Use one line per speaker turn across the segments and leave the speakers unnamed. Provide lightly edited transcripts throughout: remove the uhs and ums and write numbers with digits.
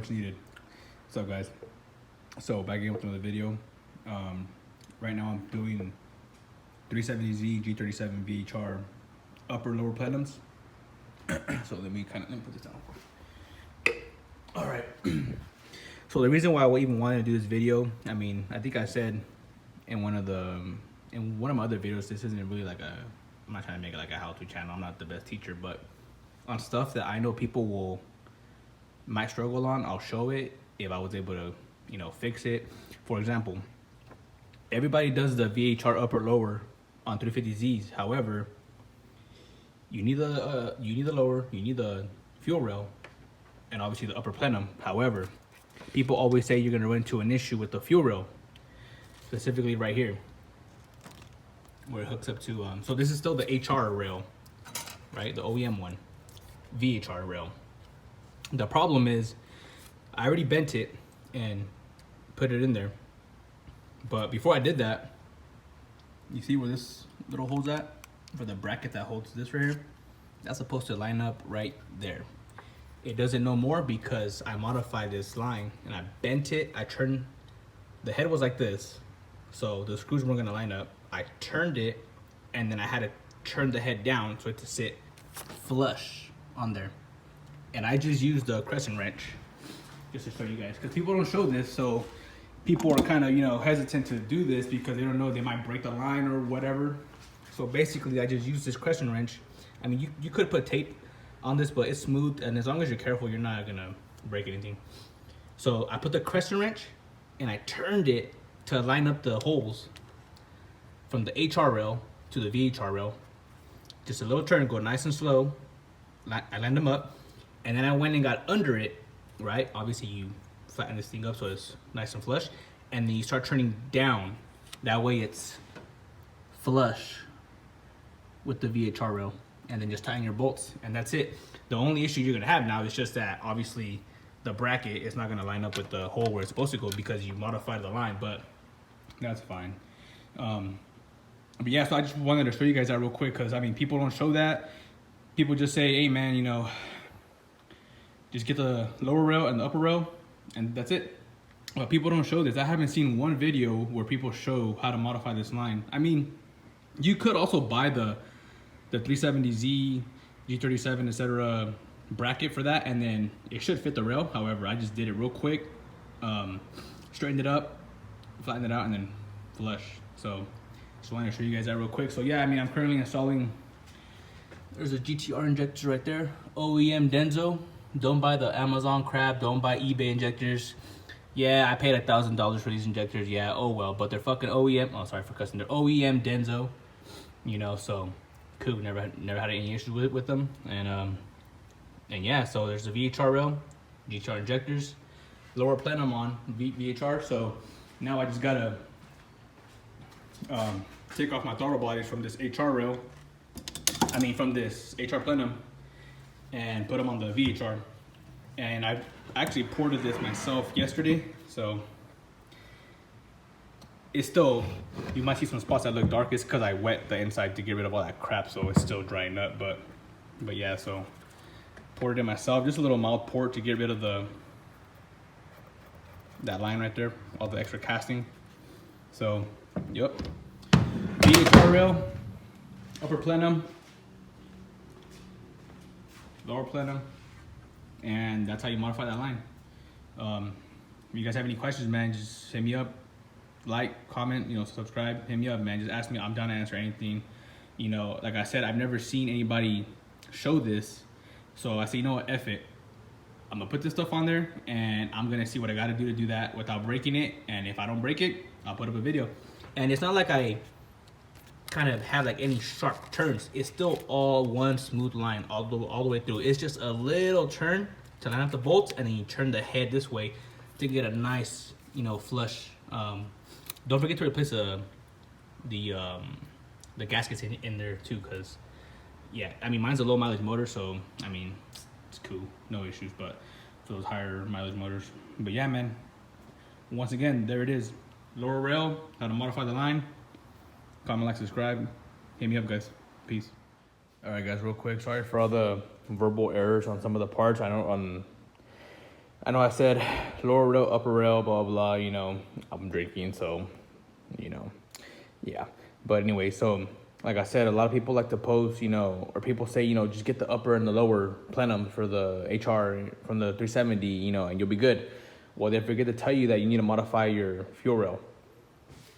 much needed. What's up, guys? So back again with another video. Right now I'm doing 370Z G37V char upper lower plenums. So let me put this down. All right. So the reason why I even wanted to do this video, I mean, I think I said in one of my other videos, this isn't really like I'm not trying to make it like a how-to channel. I'm not the best teacher, but on stuff that I know people might struggle on, I'll show it if I was able to, fix it. For example, everybody does the VHR upper lower on 350Zs. However, you need the lower, you need the fuel rail, and obviously the upper plenum. However, people always say you're gonna run into an issue with the fuel rail, specifically right here, where it hooks up to. So this is still the HR rail, right? The OEM one, VHR rail. The problem is, I already bent it and put it in there, but before I did that, you see where this little hole's at for the bracket that holds this right here? That's supposed to line up right there. It doesn't no more because I modified this line and I bent it. I turned, the head was like this, so the screws weren't gonna line up. I turned it, and then I had to turn the head down so it to sit flush on there. And I just used the crescent wrench just to show you guys, because people don't show this, so people are kind of hesitant to do this because they don't know they might break the line or whatever. So basically I just used this crescent wrench. I mean, you could put tape on this, but it's smooth, and as long as you're careful, you're not gonna break anything. So I put the crescent wrench and I turned it to line up the holes from the HR rail to the VHR rail. Just a little turn, go nice and slow. I lined them up, and then I went and got under it, right? Obviously you flatten this thing up so it's nice and flush, and then you start turning down. That way it's flush with the VHR rail, and then just tying your bolts, and that's it. The only issue you're gonna have now is just that obviously the bracket is not gonna line up with the hole where it's supposed to go because you modified the line, but that's fine. But yeah, so I just wanted to show you guys that real quick, because I mean, people don't show that. People just say, hey man, just get the lower rail and the upper rail, and that's it. But people don't show this. I haven't seen one video where people show how to modify this line. I mean, you could also buy the 370Z, G37, etc. bracket for that, and then it should fit the rail. However, I just did it real quick, straightened it up, flattened it out, and then flush. So just wanted to show you guys that real quick. So yeah, I mean, I'm currently installing, there's a GTR injector right there, OEM Denso. Don't buy the Amazon crap, don't buy eBay injectors. Yeah, I paid $1,000 for these injectors, yeah, oh well, but they're fucking OEM, oh sorry for cussing, they're OEM Denso, so cool, never had any issues with them. And yeah, so there's the VHR rail, GTR injectors, lower plenum on VHR. So now I just gotta take off my throttle bodies from this HR rail, from this HR plenum, and put them on the VHR. And I actually ported this myself yesterday, so it's still, you might see some spots that look dark. It's because I wet the inside to get rid of all that crap, so it's still drying up. But yeah, so ported it myself, just a little mild port to get rid of that line right there, all the extra casting. So yep, VHR rail, upper plenum, lower plenum, and that's how you modify that line. If you guys have any questions, man, just hit me up, like, comment, subscribe, hit me up, man. Just ask me, I'm down to answer anything. Like I said, I've never seen anybody show this, so I say, you know what, F it, I'm gonna put this stuff on there, and I'm gonna see what I gotta do to do that without breaking it. And if I don't break it, I'll put up a video. And it's not like I kind of have like any sharp turns. It's still all one smooth line all the way through. It's just a little turn to line up the bolts, and then you turn the head this way to get a nice, flush. Don't forget to replace the gaskets in there too, because yeah, I mean, mine's a low mileage motor, so I mean, it's cool, no issues. But for those higher mileage motors, but yeah, man, once again, there it is, lower rail, how to modify the line. Comment, like, subscribe, hit me up, guys. Peace. All right, guys, real quick, sorry for all the verbal errors on some of the parts. I know I know I said lower rail, upper rail, blah, blah, you know, I'm drinking, so, you know, yeah. But anyway, so like I said, a lot of people like to post, you know, or people say, you know, just get the upper and the lower plenum for the HR from the 370, you know, and you'll be good. Well, they forget to tell you that you need to modify your fuel rail.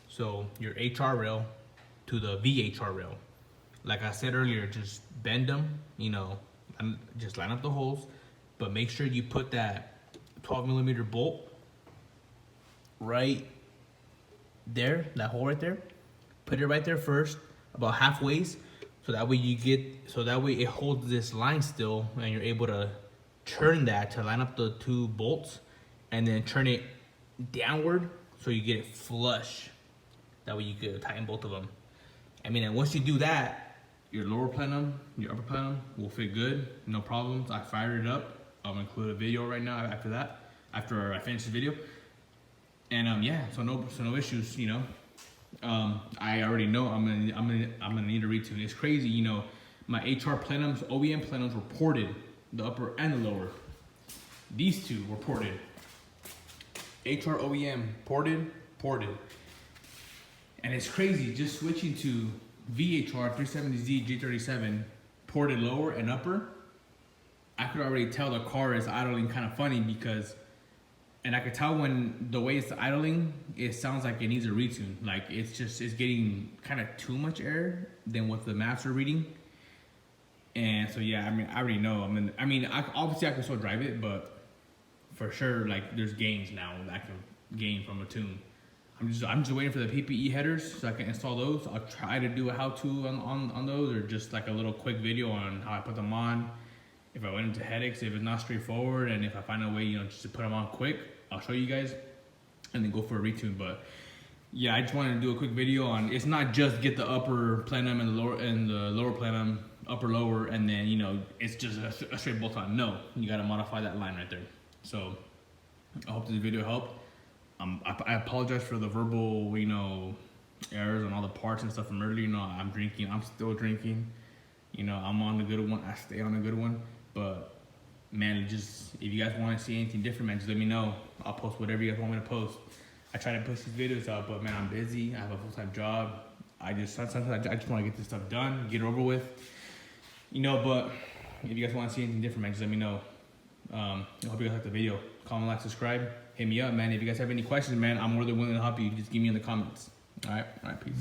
So your HR rail to the VHR rail. Like I said earlier, just bend them, you know, and just line up the holes, but make sure you put that 12mm bolt right there, that hole right there. Put it right there first, about halfway, so that way it holds this line still, and you're able to turn that to line up the two bolts, and then turn it downward so you get it flush. That way you can tighten both of them. I mean, and once you do that, your lower plenum, your upper plenum will fit good, no problems. I fired it up. I'll include a video right now after I finish the video. And yeah, so no issues, you know. I already know I'm gonna need a retune. It's crazy, you know. My HR plenums, OEM plenums were ported, the upper and the lower. These two were ported. HR OEM ported. And it's crazy, just switching to VHR 370Z G37 ported lower and upper. I could already tell the car is idling kind of funny because, and I could tell when the way it's idling, it sounds like it needs a retune. Like it's getting kind of too much air than what the maps are reading. And so yeah, I mean, I already know. Obviously I can still drive it, but for sure, like there's gains now that I can gain from a tune. I'm just waiting for the PPE headers so I can install those. I'll try to do a how-to on those, or just like a little quick video on how I put them on. If I went into headaches, if it's not straightforward, and if I find a way, you know, just to put them on quick, I'll show you guys, and then go for a retune. But yeah, I just wanted to do a quick video on. It's not just get the upper plenum and the lower plenum, upper lower, and then you know it's just a straight bolt on. No, you got to modify that line right there. So I hope this video helped. I apologize for the verbal, you know, errors on all the parts and stuff from earlier. You know, I'm drinking. I'm still drinking. You know, I'm on the good one. I stay on a good one. But man, just if you guys want to see anything different, man, just let me know. I'll post whatever you guys want me to post. I try to push these videos out, but man, I'm busy. I have a full-time job. Sometimes I just want to get this stuff done, get it over with. You know, but if you guys want to see anything different, man, just let me know. I hope you guys like the video. Comment, like, subscribe. Hit me up, man. If you guys have any questions, man, I'm more than willing to help you. Just give me in the comments. All right, peace.